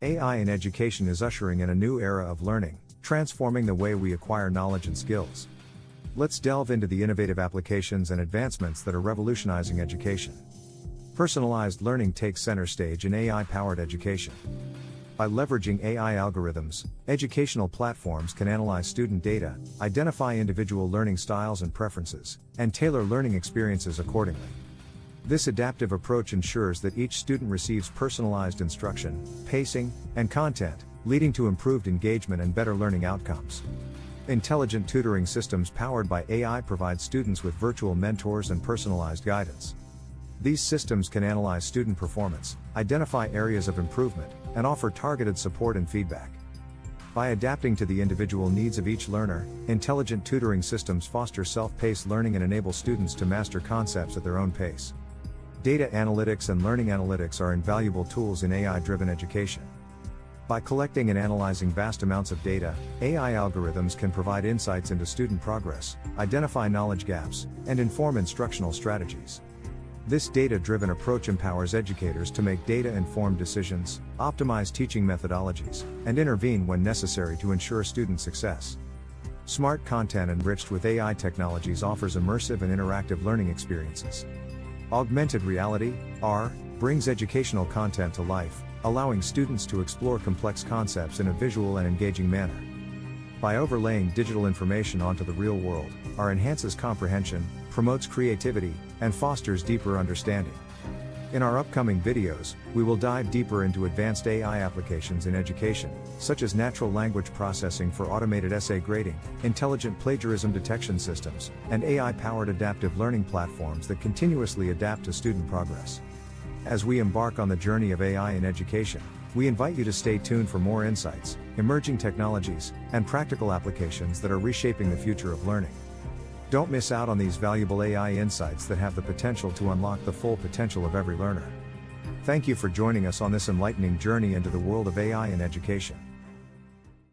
AI in education is ushering in a new era of learning, transforming the way we acquire knowledge and skills. Let's delve into the innovative applications and advancements that are revolutionizing education. Personalized learning takes center stage in AI-powered education. By leveraging AI algorithms, educational platforms can analyze student data, identify individual learning styles and preferences, and tailor learning experiences accordingly. This adaptive approach ensures that each student receives personalized instruction, pacing, and content, leading to improved engagement and better learning outcomes. Intelligent tutoring systems powered by AI provide students with virtual mentors and personalized guidance. These systems can analyze student performance, identify areas of improvement, and offer targeted support and feedback. By adapting to the individual needs of each learner, intelligent tutoring systems foster self-paced learning and enable students to master concepts at their own pace. Data analytics and learning analytics are invaluable tools in AI-driven education. By collecting and analyzing vast amounts of data, AI algorithms can provide insights into student progress, identify knowledge gaps, and inform instructional strategies. This data-driven approach empowers educators to make data-informed decisions, optimize teaching methodologies, and intervene when necessary to ensure student success. Smart content enriched with AI technologies offers immersive and interactive learning experiences. Augmented reality, AR, brings educational content to life, allowing students to explore complex concepts in a visual and engaging manner. By overlaying digital information onto the real world, AR enhances comprehension, promotes creativity, and fosters deeper understanding. In our upcoming videos, we will dive deeper into advanced AI applications in education, such as natural language processing for automated essay grading, intelligent plagiarism detection systems, and AI-powered adaptive learning platforms that continuously adapt to student progress. As we embark on the journey of AI in education, we invite you to stay tuned for more insights, emerging technologies, and practical applications that are reshaping the future of learning. Don't miss out on these valuable AI insights that have the potential to unlock the full potential of every learner. Thank you for joining us on this enlightening journey into the world of AI in education.